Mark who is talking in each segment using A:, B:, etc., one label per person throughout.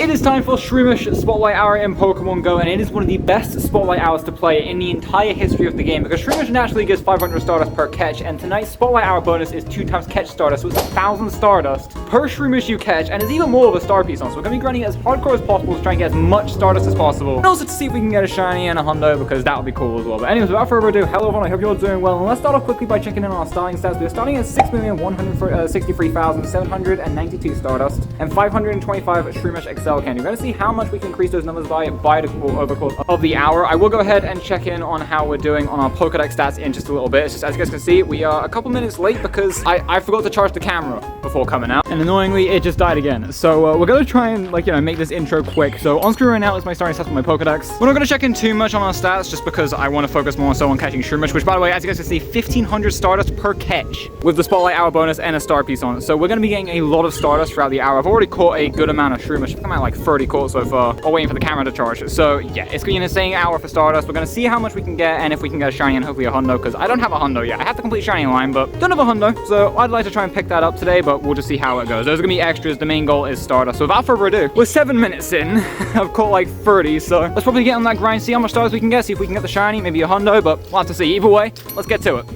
A: It is time for Shroomish Spotlight Hour in Pokemon GO, and it is one of the best Spotlight Hours to play in the entire history of the game, because Shroomish naturally gives 500 Stardust per catch, and tonight's Spotlight Hour bonus is 2 times catch Stardust, so it's 1,000 Stardust per Shroomish you catch, and there's even more of a star piece on, so we're going to be grinding as hardcore as possible to try and get as much Stardust as possible, and also to see if we can get a Shiny and a Hundo, because that would be cool as well. But anyways, without further ado, hello everyone, I hope you're all doing well, and let's start off quickly by checking in on our starting stats. We're starting at 6,163,792 Stardust, and 525 Shroomish XL Candy. We're going to see how much we can increase those numbers by the over course of the hour. I will go ahead and check in on how we're doing on our Pokedex stats in just a little bit. It's just, as you guys can see, we are a couple minutes late because I forgot to charge the camera before coming out, and annoyingly it just died again. So we're going to try and make this intro quick. So on screen right now is my starting stats for my Pokedex. We're not going to check in too much on our stats just because I want to focus more so on catching Shroomish, which by the way, as you guys can see, 1,500 Stardust per catch with the Spotlight Hour bonus and a star piece on it. So we're going to be getting a lot of Stardust throughout the hour. I've already caught a good amount of Shroomish. I've come out like 30 caught so far, while waiting for the camera to charge. So yeah, it's going to be an insane hour for Stardust. We're going to see how much we can get and if we can get a Shiny and hopefully a Hundo, because I don't have a Hundo yet. I have the complete Shiny line, but don't have a Hundo. So I'd like to try and pick that up today, but we'll just see how it goes. Those are going to be extras. The main goal is Stardust. So without further ado, we're 7 minutes in. I've caught like 30, so let's probably get on that grind, see how much Stardust we can get, see if we can get the Shiny, maybe a Hundo, but we'll have to see. Either way, let's get to it.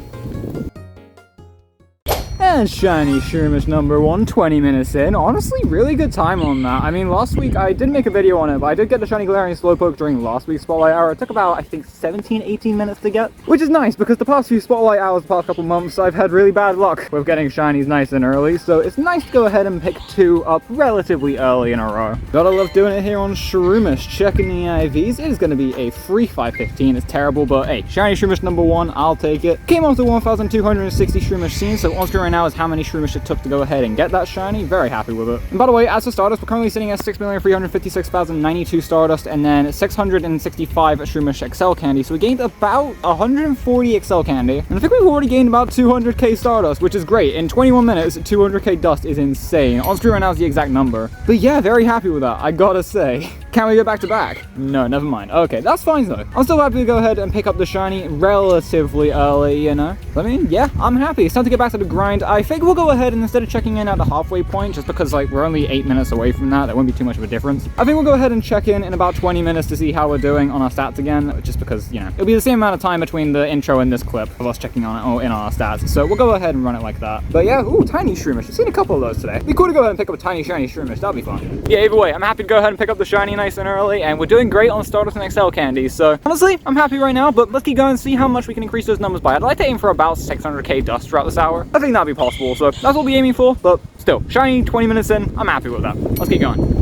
A: And Shiny Shroomish number 1, 20 minutes in. Honestly, really good time on that. I mean, last week I didn't make a video on it, but I did get the Shiny Galarian Slowpoke during last week's Spotlight Hour. It took about, I think, 17, 18 minutes to get, which is nice because the past few Spotlight Hours, the past couple months, I've had really bad luck with getting Shinies nice and early, so it's nice to go ahead and pick 2 up relatively early in a row. Gotta love doing it here on Shroomish. Checking the IVs. It is going to be a free 515. It's terrible, but hey, Shiny Shroomish number 1, I'll take it. Came off to 1,260 Shroomish scenes, so on screen right now is how many Shroomish it took to go ahead and get that Shiny. Very happy with it. And by the way, as for Stardust, we're currently sitting at 6,356,092 Stardust and then 665 Shroomish XL Candy, so we gained about 140 XL Candy, and I think we've already gained about 200k Stardust, which is great. In 21 minutes, 200k dust is insane. On screen right now is the exact number, but yeah, very happy with that, I gotta say. Can we go back to back? No, never mind. Okay, that's fine though. I'm still happy to go ahead and pick up the Shiny relatively early, you know? I mean, yeah, I'm happy. It's time to get back to the grind. I think we'll go ahead and instead of checking in at the halfway point, just because like we're only 8 minutes away from that, there won't be too much of a difference. I think we'll go ahead and check in about 20 minutes to see how we're doing on our stats again, just because, you know, it'll be the same amount of time between the intro and this clip of us checking on it or in our stats. So we'll go ahead and run it like that. But yeah, ooh, tiny Shroomish. I've seen a couple of those today. It'd be cool to go ahead and pick up a tiny Shiny Shroomish. That'd be fun. Yeah, either way, I'm happy to go ahead and pick up the Shiny nice and early, and we're doing great on Stardust and XL Candies. So honestly, I'm happy right now, but let's keep going and see how much we can increase those numbers by. I'd like to aim for about 600k dust throughout this hour. I think that'd be possible, so that's what we'll be aiming for, but still, Shiny 20 minutes in, I'm happy with that. Let's keep going.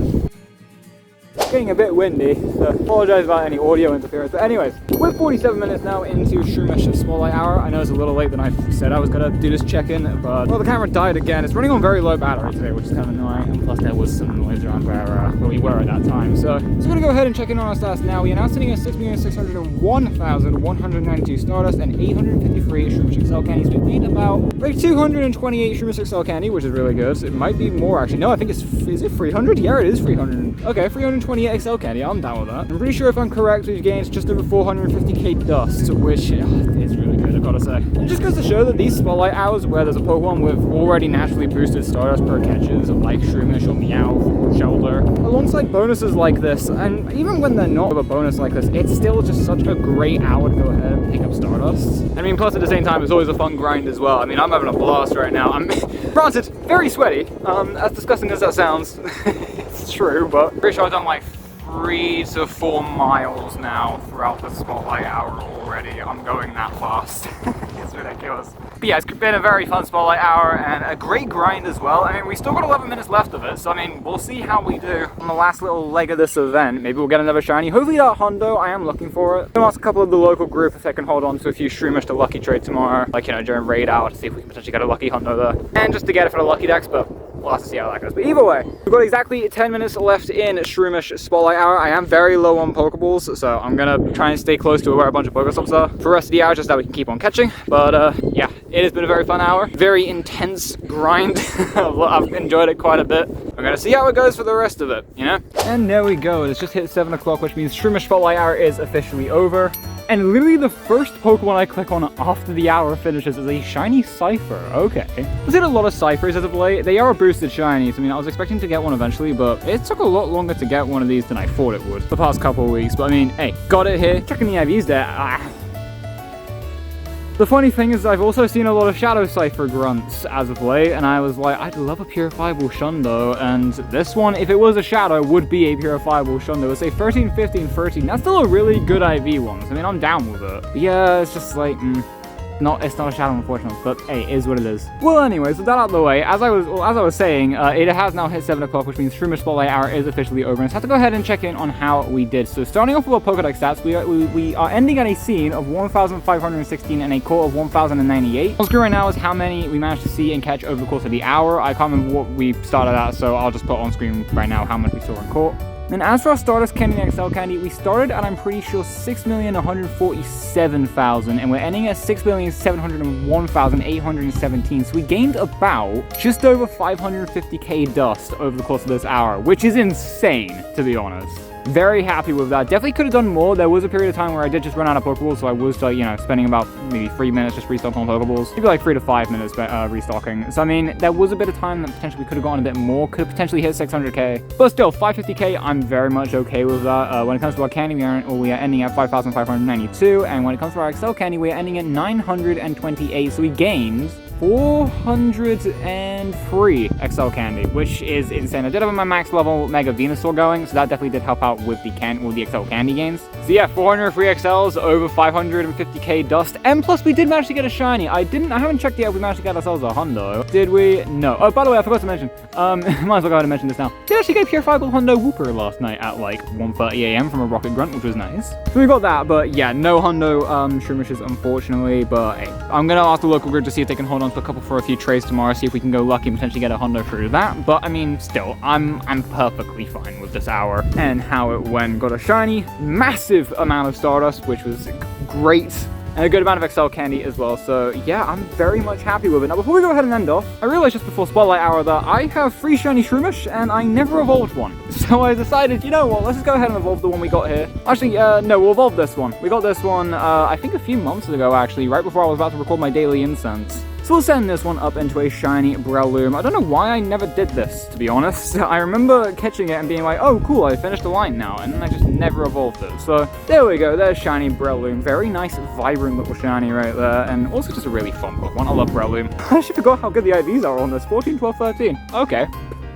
A: It's getting a bit windy, so apologize about any audio interference. But anyways, we're 47 minutes now into Shroomish Spotlight Hour. I know it's a little late than I said I was gonna do this check-in, but well, the camera died again. It's running on very low battery today, which is kind of annoying, and plus there was some noise around where we were at that time. So we're gonna go ahead and check in on our stats now. We are now sitting at 6,601,192 Stardust and 853 Shroomish XL Candies. We've gained about like 228 Shroomish XL Candy, which is really good. It might be more actually. No, I think is it 300? Yeah, it is 300. Okay, 328 XL Candy, I'm down with that. I'm pretty sure if I'm correct, we've gained just over 450k dust, which is really good, I've got to say. It just goes to show that these Spotlight Hours where there's a Pokemon with already naturally boosted Stardust per catches, like Shroomish or Meowth or Shoulder, alongside bonuses like this, and even when they're not with a bonus like this, it's still just such a great hour to go ahead and pick up Stardust. I mean, plus at the same time, it's always a fun grind as well. I mean, I'm having a blast right now. I'm, granted, very sweaty, as disgusting as that sounds. It's true, but pretty sure I've done like 3 to 4 miles now throughout the Spotlight Hour already. I'm going that fast. It's ridiculous. But yeah, it's been a very fun Spotlight Hour and a great grind as well. I mean, we still got 11 minutes left of it, so I mean, we'll see how we do on the last little leg of this event. Maybe we'll get another Shiny. Hopefully that Hundo, I am looking for it. I'm gonna ask a couple of the local group if they can hold on to a few Shroomish to lucky trade tomorrow, like, you know, during raid hour, to see if we can potentially get a lucky Hundo there. And just to get it for the lucky decks, but we'll have to see how that goes. But either way, we've got exactly 10 minutes left in Shroomish Spotlight Hour. I am very low on Pokeballs, so I'm gonna try and stay close to where a bunch of Pokestops are for the rest of the hour, just so that we can keep on catching. But yeah, it has been a very fun hour. Very intense grind. I've enjoyed it quite a bit. We're gonna see how it goes for the rest of it, you know? And there we go. It's just hit 7 o'clock, which means Shroomish Spotlight Hour is officially over. And literally the first Pokemon I click on after the hour finishes is a shiny Cypher. Okay. I've seen a lot of Cyphers as of late. They are boosted shinies. I mean, I was expecting to get one eventually, but it took a lot longer to get one of these than I thought it would the past couple of weeks. But I mean, hey, got it here. Checking the IVs there. The funny thing is I've also seen a lot of Shadow Cypher grunts as of late, and I was like, I'd love a purifiable Shundo, and this one, if it was a Shadow, would be a purifiable Shundo. It's a 13, 15, 13. That's still a really good IV one. I mean, I'm down with it. But yeah, it's just like, it's not a Shadow, unfortunately, but hey, it is what it is. Well, anyways, with that out of the way, as I was saying, it has now hit 7 o'clock, which means Shroomish Spotlight Hour is officially over, and I have to go ahead and check in on how we did. So starting off with our Pokédex stats, we are ending at a scene of 1,516 and a core of 1,098. On screen right now is how many we managed to see and catch over the course of the hour. I can't remember what we started at, so I'll just put on screen right now how much we saw in court. And as for our Stardust Candy and XL Candy, we started at, I'm pretty sure, 6,147,000, and we're ending at 6,701,817. So we gained about just over 550k dust over the course of this hour, which is insane, to be honest. Very happy with that. Definitely could have done more. There was a period of time where I did just run out of Pokeballs, so I was, you know, spending about maybe 3 minutes just restocking on Pokeballs. Maybe like 3 to 5 minutes restocking. So I mean, there was a bit of time that potentially we could have gotten a bit more. Could have potentially hit 600k. But still, 550k, I'm very much okay with that. When it comes to our candy, we are ending at 5,592, and when it comes to our XL Candy, we are ending at 928. So we gained 403 XL Candy, which is insane. I did have my max level Mega Venusaur going, so that definitely did help out with the XL Candy gains. So yeah, 403 XLs, over 550k dust, and plus we did manage to get a shiny. I haven't checked yet if we managed to get ourselves a Hundo. Did we? No. Oh, by the way, I forgot to mention, might as well go ahead and mention this now. Did actually get a purifiable Hundo Wooper last night at like 1:30 AM from a Rocket Grunt, which was nice. So we got that, but yeah, no Hundo Shroomishes, unfortunately, but hey, I'm gonna ask the local grid to see if they can hold on to a couple for a few trays tomorrow, see if we can go lucky and potentially get a Hundo through that. But I mean, still, I'm perfectly fine with this hour and how it went. Got a shiny, massive amount of Stardust, which was great, and a good amount of XL Candy as well. So yeah, I'm very much happy with it. Now before we go ahead and end off, I realized just before Spotlight Hour that I have 3 shiny Shroomish and I never evolved one. So I decided, you know what, let's just go ahead and evolve the one we got here. Actually, no, we'll evolve this one. We got this one, I think a few months ago actually, right before I was about to record my daily incense. So we'll send this one up into a shiny Breloom. I don't know why I never did this, to be honest. I remember catching it and being like, oh cool, I finished the line now, and then I just never evolved it. So there we go, there's shiny Breloom. Very nice, vibrant little shiny right there, and also just a really fun Pokemon. I love Breloom. I actually forgot how good the IVs are on this. 14, 12, 13. Okay,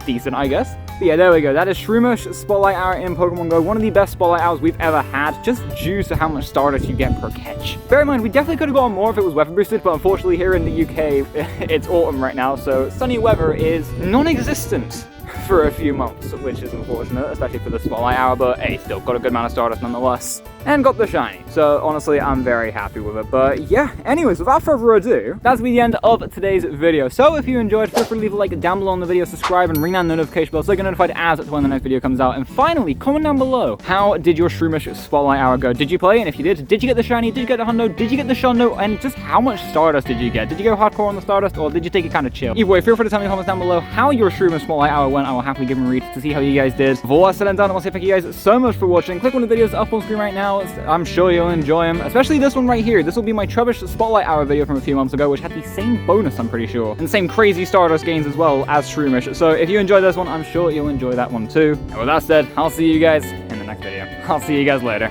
A: decent, I guess. But yeah, there we go. That is Shroomish Spotlight Hour in Pokemon GO. One of the best Spotlight Hours we've ever had, just due to how much Stardust you get per catch. Bear in mind, we definitely could have gotten more if it was weather boosted, but unfortunately here in the UK, it's autumn right now, so sunny weather is non-existent for a few months, which is unfortunate, especially for the Spotlight Hour, but hey, still got a good amount of Stardust nonetheless. And got the shiny, so honestly, I'm very happy with it. But yeah, anyways, without further ado, that's the end of today's video. So if you enjoyed, feel free to leave a like down below on the video, subscribe, and ring that notification bell so you get notified as to when the next video comes out. And finally, comment down below, how did your Shroomish Spotlight Hour go? Did you play? And if you did you get the shiny? Did you get the Hundo? Did you get the Shundo? And just how much Stardust did you get? Did you go hardcore on the Stardust, or did you take it kind of chill? Either way, feel free to tell me in the comments down below how your Shroomish Spotlight Hour went. I will happily give them a read to see how you guys did. With all that said and done, I want to say thank you guys so much for watching. Click on the videos up on screen right now. I'm sure you'll enjoy them, especially this one right here. This will be my Trubbish Spotlight Hour video from a few months ago, which had the same bonus, I'm pretty sure, and the same crazy Stardust gains as well as Shroomish. So if you enjoyed this one, I'm sure you'll enjoy that one too. And with that said, I'll see you guys in the next video. I'll see you guys later.